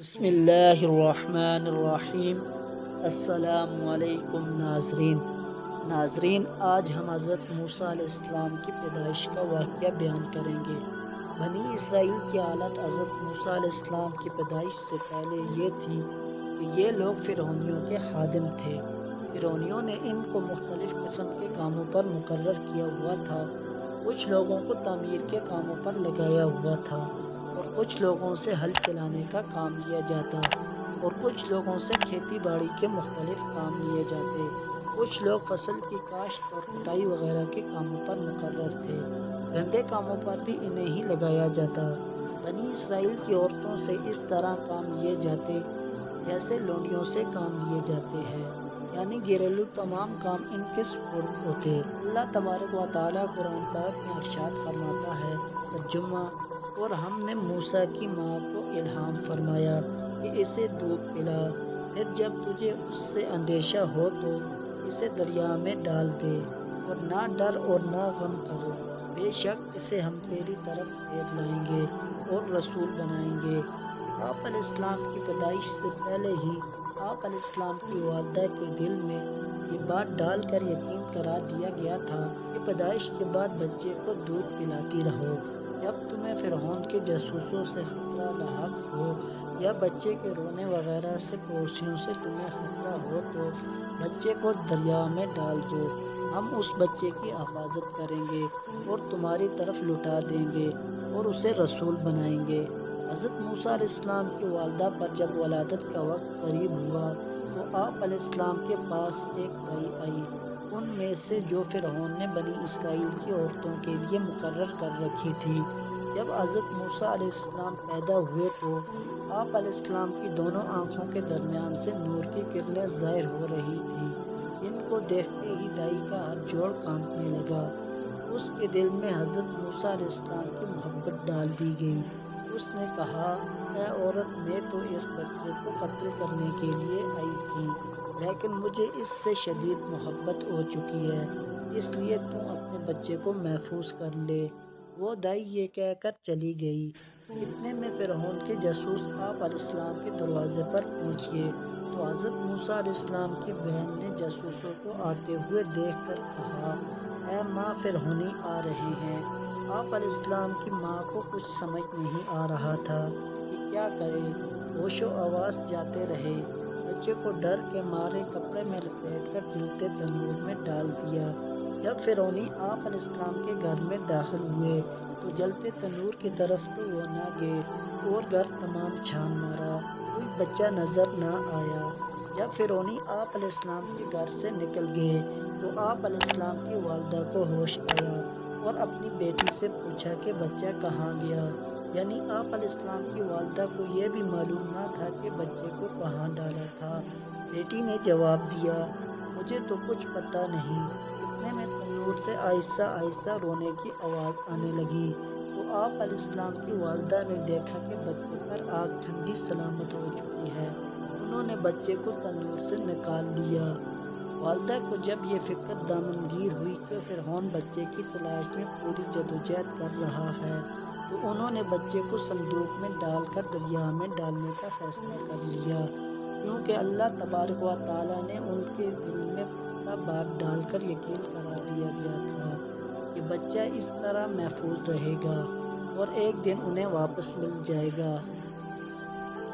بسم اللہ الرحمن الرحیم۔ السلام علیکم ناظرین، آج ہم حضرت موسیٰ علیہ السلام کی پیدائش کا واقعہ بیان کریں گے۔ بنی اسرائیل کی حالت حضرت موسیٰ علیہ السلام کی پیدائش سے پہلے یہ تھی کہ یہ لوگ فرعونیوں کے خادم تھے۔ فرعونیوں نے ان کو مختلف قسم کے کاموں پر مقرر کیا ہوا تھا۔ کچھ لوگوں کو تعمیر کے کاموں پر لگایا ہوا تھا اور کچھ لوگوں سے ہل چلانے کا کام لیا جاتا اور کچھ لوگوں سے کھیتی باڑی کے مختلف کام لیے جاتے۔ کچھ لوگ فصل کی کاشت اور کٹائی وغیرہ کے کاموں پر مقرر تھے۔ گندے کاموں پر بھی انہیں ہی لگایا جاتا۔ بنی اسرائیل کی عورتوں سے اس طرح کام لیے جاتے جیسے لونڈیوں سے کام لیے جاتے ہیں، یعنی گھریلو تمام کام ان کے سپرد ہوتے۔ اللہ تبارک و تعالیٰ قرآن پاک میں ارشاد فرماتا ہے، ترجمہ: اور ہم نے موسیٰ کی ماں کو الہام فرمایا کہ اسے دودھ پلا، پھر جب تجھے اس سے اندیشہ ہو تو اسے دریا میں ڈال دے، اور نہ ڈر اور نہ غم کر، بے شک اسے ہم تیری طرف پھیر لائیں گے اور رسول بنائیں گے۔ آپ علیہ السلام کی پیدائش سے پہلے ہی آپ علیہ السلام کی والدہ کے دل میں یہ بات ڈال کر یقین کرا دیا گیا تھا کہ پیدائش کے بعد بچے کو دودھ پلاتی رہو۔ جب تمہیں فرعون کے جاسوسوں سے خطرہ لاحق ہو یا بچے کے رونے وغیرہ سے پڑوسیوں سے تمہیں خطرہ ہو تو بچے کو دریا میں ڈال دو، ہم اس بچے کی حفاظت کریں گے اور تمہاری طرف لوٹا دیں گے اور اسے رسول بنائیں گے۔ حضرت موسیٰ علیہ السلام کی والدہ پر جب ولادت کا وقت قریب ہوا تو آپ علیہ السلام کے پاس ایک دائی آئی، ان میں سے جو فرعون نے بنی اسرائیل کی عورتوں کے لیے مقرر کر رکھی تھی۔ جب حضرت موسیٰ علیہ السلام پیدا ہوئے تو آپ علیہ السلام کی دونوں آنکھوں کے درمیان سے نور کی کرنیں ظاہر ہو رہی تھیں۔ ان کو دیکھتے ہی دائی کا ہر جوڑ کانپنے لگا۔ اس کے دل میں حضرت موسیٰ علیہ السلام کی محبت ڈال دی گئی۔ اس نے کہا، اے عورت، میں تو اس بچے کو قتل کرنے کے لیے آئی تھی، لیکن مجھے اس سے شدید محبت ہو چکی ہے، اس لیے تم اپنے بچے کو محفوظ کر لے۔ وہ دائی یہ کہہ کر چلی گئی۔ اتنے میں فرعون کے جاسوس آپ علیہ السلام کے دروازے پر پہنچ گئے تو حضرت موسیٰ علیہ السلام کی بہن نے جاسوسوں کو آتے ہوئے دیکھ کر کہا، اے ماں، فرعونی آ رہے ہیں۔ آپ علیہ السلام کی ماں کو کچھ سمجھ نہیں آ رہا تھا کہ کیا کرے، ہوش و حواس جاتے رہے۔ بچے کو ڈر کے مارے کپڑے میں لپیٹ کر جلتے تنور میں ڈال دیا۔ جب فرعونی آپ علیہ السلام کے گھر میں داخل ہوئے تو جلتے تنور کی طرف تو وہ نہ گئے اور گھر تمام چھان مارا، کوئی بچہ نظر نہ آیا۔ جب فرعونی آپ علیہ السلام کے گھر سے نکل گئے تو آپ علیہ السلام کی والدہ کو ہوش آیا اور اپنی بیٹی سے پوچھا کہ بچہ کہاں گیا، یعنی آپ علیہ السلام کی والدہ کو یہ بھی معلوم نہ تھا کہ بچے کو کہاں ڈالا تھا۔ بیٹی نے جواب دیا، مجھے تو کچھ پتہ نہیں۔ اتنے میں تنور سے آہستہ آہستہ رونے کی آواز آنے لگی تو آپ علیہ السلام کی والدہ نے دیکھا کہ بچے پر آگ ٹھنڈی سلامت ہو چکی ہے۔ انہوں نے بچے کو تنور سے نکال لیا۔ والدہ کو جب یہ فکر دامنگیر ہوئی کہ فرعون بچے کی تلاش میں پوری جدوجہد کر رہا ہے تو انہوں نے بچے کو صندوق میں ڈال کر دریا میں ڈالنے کا فیصلہ کر لیا، کیونکہ اللہ تبارک و تعالیٰ نے ان کے دل میں پختہ بات ڈال کر یقین کرا دیا گیا تھا کہ بچہ اس طرح محفوظ رہے گا اور ایک دن انہیں واپس مل جائے گا۔